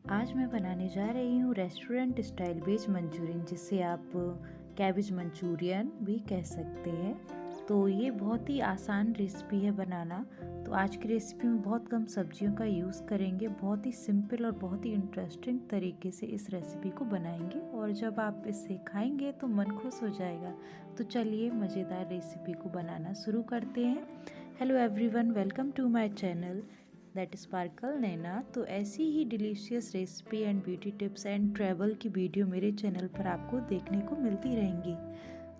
आज मैं बनाने जा रही हूँ रेस्टोरेंट स्टाइल वेज मंचूरियन, जिसे आप कैबेज मंचूरियन भी कह सकते हैं। तो ये बहुत ही आसान रेसिपी है बनाना। तो आज की रेसिपी में बहुत कम सब्जियों का यूज़ करेंगे, बहुत ही सिंपल और बहुत ही इंटरेस्टिंग तरीके से इस रेसिपी को बनाएंगे और जब आप इसे खाएंगे तो मन खुश हो जाएगा। तो चलिए मज़ेदार रेसिपी को बनाना शुरू करते हैं। Hello everyone, welcome to my channel that sparkle Naina. तो ऐसी ही delicious recipe and beauty tips and travel की वीडियो मेरे चैनल पर आपको देखने को मिलती रहेंगी।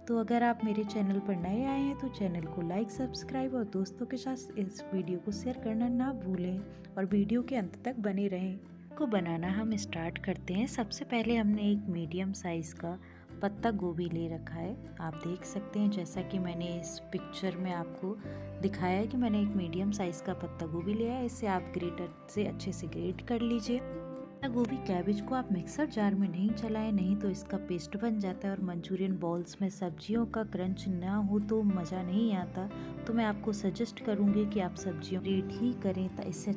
तो अगर आप मेरे चैनल पर नए आए हैं तो चैनल को लाइक, सब्सक्राइब और दोस्तों के साथ इस वीडियो को शेयर करना ना भूलें और वीडियो के अंत तक बने रहें। को बनाना हम स्टार्ट करते हैं। सबसे पहले हमने एक मीडियम साइज़ का पत्ता गोभी ले रखा है। आप देख सकते हैं जैसा कि मैंने इस पिक्चर में आपको दिखाया है कि मैंने एक मीडियम साइज़ का पत्ता गोभी लिया है। इसे आप ग्रेटर से अच्छे से ग्रेट कर लीजिए। पत्ता गोभी कैबेज को आप मिक्सर जार में नहीं चलाएं, नहीं तो इसका पेस्ट बन जाता है और मंचूरियन बॉल्स में सब्जियों का क्रंच ना हो तो मज़ा नहीं आता। तो मैं आपको सजेस्ट करूँगी कि आप सब्जियों ग्रेट ही करें, तो इससे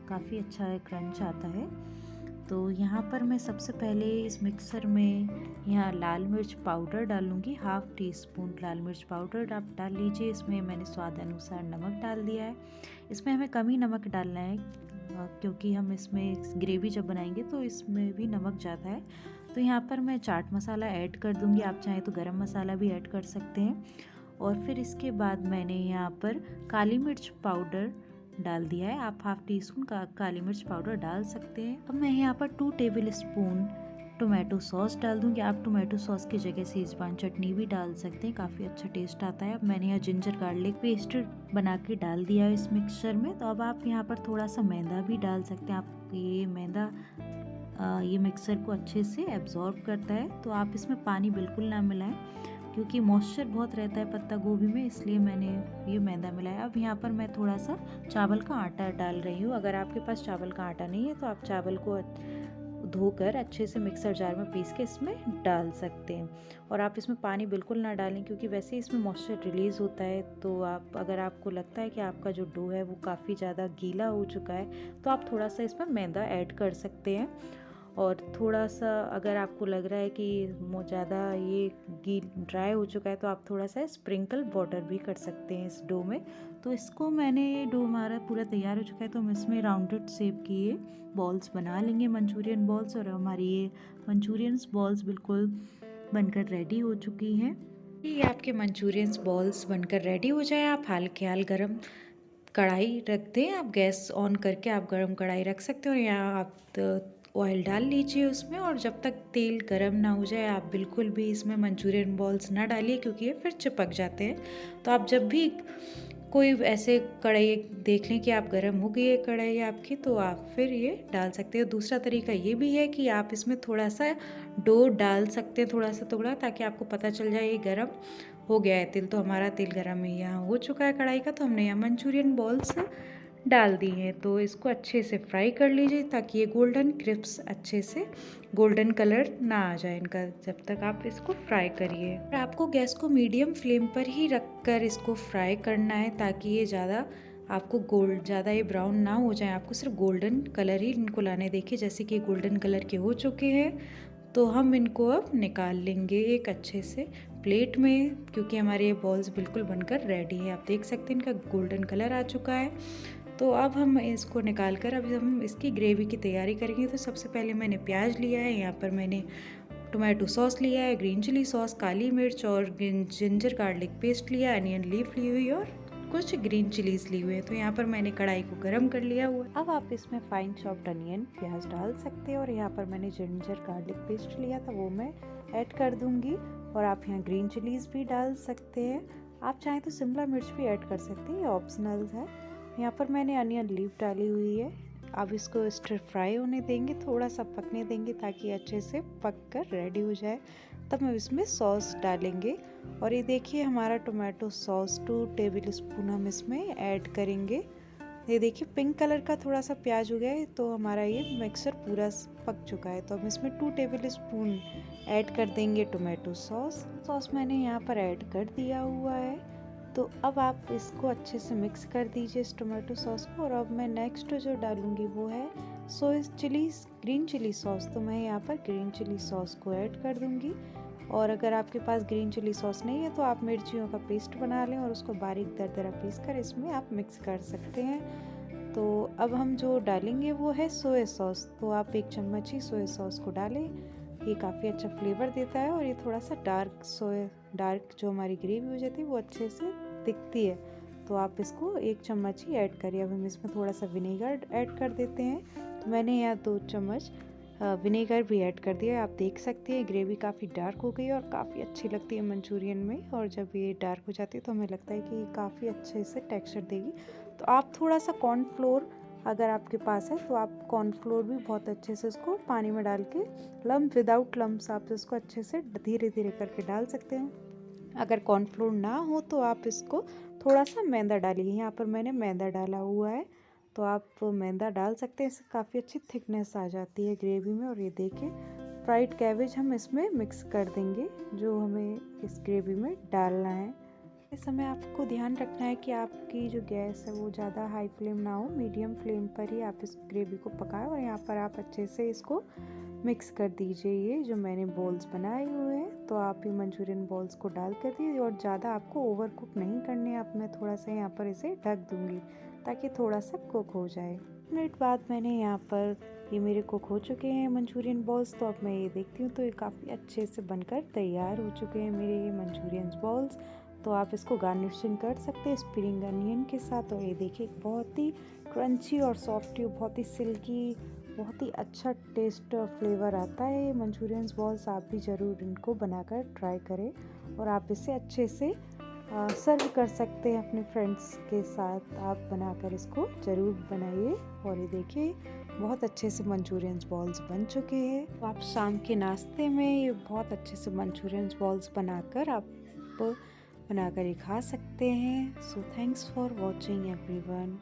काफ़ी अच्छा क्रंच आता है। तो यहाँ पर मैं सबसे पहले इस मिक्सर में यहाँ लाल मिर्च पाउडर डालूँगी। हाफ़ टी स्पून लाल मिर्च पाउडर आप डाल लीजिए। इसमें मैंने स्वाद अनुसार नमक डाल दिया है। इसमें हमें कम ही नमक डालना है क्योंकि हम इसमें ग्रेवी जब बनाएंगे तो इसमें भी नमक ज़्यादा है। तो यहाँ पर मैं चाट मसाला ऐड कर दूँगी। आप चाहें तो गरम मसाला भी ऐड कर सकते हैं। और फिर इसके बाद मैंने यहाँ पर काली मिर्च पाउडर डाल दिया है। आप हाफ़ टी स्पून काली मिर्च पाउडर डाल सकते हैं। अब मैं यहाँ पर 2 टेबल स्पून टोमेटो सॉस डाल दूँगी। आप टोमेटो सॉस की जगह शेज़वान चटनी भी डाल सकते हैं, काफ़ी अच्छा टेस्ट आता है। अब मैंने यहाँ जिंजर गार्लिक पेस्ट बना के डाल दिया है इस मिक्सचर में। तो अब आप यहाँ पर थोड़ा सा मैदा भी डाल सकते हैं। आप ये मैदा ये मिक्सर को अच्छे से एब्जॉर्ब करता है। तो आप इसमें पानी बिल्कुल ना मिलाएं क्योंकि मॉइस्चर बहुत रहता है पत्ता गोभी में, इसलिए मैंने ये मैदा मिलाया। अब यहाँ पर मैं थोड़ा सा चावल का आटा डाल रही हूँ। अगर आपके पास चावल का आटा नहीं है तो आप चावल को धोकर अच्छे से मिक्सर जार में पीस के इसमें डाल सकते हैं। और आप इसमें पानी बिल्कुल ना डालें क्योंकि वैसे ही इसमें मॉइस्चर रिलीज़ होता है। तो आप अगर आपको लगता है कि आपका जो डो है वो काफ़ी ज़्यादा गीला हो चुका है तो आप थोड़ा सा इसमें मैदा ऐड कर सकते हैं। और थोड़ा सा अगर आपको लग रहा है कि ज़्यादा ये ड्राई हो चुका है तो आप थोड़ा सा स्प्रिंकल वाटर भी कर सकते हैं इस डो में। तो इसको मैंने डो हमारा पूरा तैयार हो चुका है तो हम इसमें राउंडेड शेप की ये बॉल्स बना लेंगे, मंचूरियन बॉल्स। और हमारी ये मंचूरियंस बॉल्स बिल्कुल बनकर रेडी हो चुकी हैं। ये आपके मंचूरियंस बॉल्स बनकर रेडी हो जाए, आप हाल गरम कढ़ाई रख दें। आप गैस ऑन करके आप गरम कढ़ाई रख सकते हो और यहाँ आप ऑयल डाल लीजिए उसमें। और जब तक तेल गरम ना हो जाए आप बिल्कुल भी इसमें मंचूरियन बॉल्स ना डालिए क्योंकि ये फिर चिपक जाते हैं। तो आप जब भी कोई ऐसे कढ़ाई देख लें कि आप गरम हो गई है कढ़ाई आपकी, तो आप फिर ये डाल सकते हो। दूसरा तरीका ये भी है कि आप इसमें थोड़ा सा डो डाल सकते हैं, थोड़ा सा टुकड़ा, ताकि आपको पता चल जाए ये गरम हो गया है तेल। तो हमारा तेल गरम ही यहाँ हो चुका है कढ़ाई का। तो हमने यहाँ मंचूरियन बॉल्स डाल दी हैं। तो इसको अच्छे से फ्राई कर लीजिए ताकि ये गोल्डन क्रिस्प्स अच्छे से गोल्डन कलर ना आ जाए इनका, जब तक आप इसको फ्राई करिए। और आपको गैस को मीडियम फ्लेम पर ही रखकर इसको फ्राई करना है ताकि ये ज़्यादा ये ब्राउन ना हो जाए। आपको सिर्फ गोल्डन कलर ही इनको लाने। देखिए जैसे कि गोल्डन कलर के हो चुके हैं तो हम इनको अब निकाल लेंगे एक अच्छे से प्लेट में, क्योंकि हमारे ये बॉल्स बिल्कुल बनकर रेडी है। आप देख सकते हैं इनका गोल्डन कलर आ चुका है। तो अब हम इसको निकाल कर अब हम इसकी ग्रेवी की तैयारी करेंगे। तो सबसे पहले मैंने प्याज लिया है, यहाँ पर मैंने टोमेटो सॉस लिया है, ग्रीन चिली सॉस, काली मिर्च और जिंजर गार्लिक पेस्ट लिया, अनियन लीफ ली हुई और कुछ ग्रीन चिलीज ली हुई है। तो यहाँ पर मैंने कढ़ाई को गर्म कर लिया हुआ। अब आप इसमें फाइन चॉप्ड अनियन प्याज डाल सकते हैं। और यहाँ पर मैंने जिंजर गार्लिक पेस्ट लिया था वो मैं ऐड कर दूँगी। और आप यहाँ ग्रीन चिलीज भी डाल सकते हैं। आप चाहें तो शिमला मिर्च भी ऐड कर सकते हैं, ये ऑप्शनल है। यहाँ पर मैंने अनियन लीफ डाली हुई है। अब इसको स्टर फ्राई होने देंगे, थोड़ा सा पकने देंगे ताकि अच्छे से पक कर रेडी हो जाए। तब हम इसमें सॉस डालेंगे। और ये देखिए हमारा टोमेटो सॉस 2 टेबल स्पून हम इसमें ऐड करेंगे। ये देखिए पिंक कलर का थोड़ा सा प्याज हो गया है तो हमारा ये मिक्सर पूरा पक चुका है। तो हम इसमें 2 टेबल स्पून ऐड कर देंगे टोमेटो सॉस मैंने यहाँ पर ऐड कर दिया हुआ है। तो अब आप इसको अच्छे से मिक्स कर दीजिए इस टोमेटो सॉस को। और अब मैं नेक्स्ट जो डालूँगी वो है ग्रीन चिली सॉस, तो मैं यहाँ पर ग्रीन चिली सॉस को ऐड कर दूँगी। और अगर आपके पास ग्रीन चिली सॉस नहीं है तो आप मिर्चियों का पेस्ट बना लें और उसको बारीक दरदरा पीस कर इसमें आप मिक्स कर सकते हैं। तो अब हम जो डालेंगे वो है सोया सॉस। तो आप 1 चम्मच ही सोया सॉस को डालें, ये काफ़ी अच्छा फ्लेवर देता है और ये थोड़ा सा डार्क जो हमारी ग्रेवी हो जाती है वो अच्छे से दिखती है। तो आप इसको 1 चम्मच ही ऐड करिए। अब हम इसमें थोड़ा सा विनेगर ऐड कर देते हैं। तो मैंने यहाँ 2 चम्मच विनेगर भी ऐड कर दिया। आप देख सकते हैं ग्रेवी काफ़ी डार्क हो गई है और काफ़ी अच्छी लगती है मंचूरियन में। और जब ये डार्क हो जाती है तो हमें लगता है कि ये काफ़ी अच्छे से टेक्सचर देगी। तो आप थोड़ा सा कॉर्नफ्लोर अगर आपके पास है तो आप कॉर्नफ्लोर भी बहुत अच्छे से इसको पानी में डाल के विदाउट लम्स आप इसको अच्छे से धीरे धीरे करके डाल सकते हैं। अगर कॉर्नफ्लोर ना हो तो आप इसको थोड़ा सा मैदा डालिए। यहाँ पर मैंने मैदा डाला हुआ है, तो आप मैदा डाल सकते हैं। इससे काफ़ी अच्छी थिकनेस आ जाती है ग्रेवी में। और ये देखिए फ्राइड कैबेज हम इसमें मिक्स कर देंगे जो हमें इस ग्रेवी में डालना है। इस समय आपको ध्यान रखना है कि आपकी जो गैस है वो ज़्यादा हाई फ्लेम ना हो, मीडियम फ्लेम पर ही आप इस ग्रेवी को पकाएं। और यहाँ पर आप अच्छे से इसको मिक्स कर दीजिए। ये जो मैंने बॉल्स बनाए हुए हैं तो आप ये मंचूरियन बॉल्स को डाल कर दीजिए और ज़्यादा आपको ओवर कुक नहीं करने। आप मैं थोड़ा सा यहाँ पर इसे ढक दूँगी ताकि थोड़ा सा कुक हो जाए। मिनट बाद मैंने यहाँ पर ये मेरे कुक हो चुके हैं मंचूरियन बॉल्स। तो अब मैं ये देखती हूँ तो ये काफ़ी अच्छे से बनकर तैयार हो चुके हैं मेरे ये मंचूरियन बॉल्स। तो आप इसको गार्निशिंग कर सकते हैं स्प्रिंग अनियन के साथ। और ये देखिए बहुत ही क्रंची और सॉफ्टी, बहुत ही सिल्की, बहुत ही अच्छा टेस्ट और फ्लेवर आता है मंचूरियन बॉल्स। आप भी ज़रूर इनको बनाकर ट्राई करें और आप इसे अच्छे से सर्व कर सकते हैं अपने फ्रेंड्स के साथ। आप बनाकर इसको ज़रूर बनाइए। और ये देखिए बहुत अच्छे से मंचूरियन बॉल्स बन चुके हैं। तो आप शाम के नाश्ते में ये बहुत अच्छे से मंचूरियन बॉल्स बनाकर ये खा सकते हैं। So thanks for watching everyone.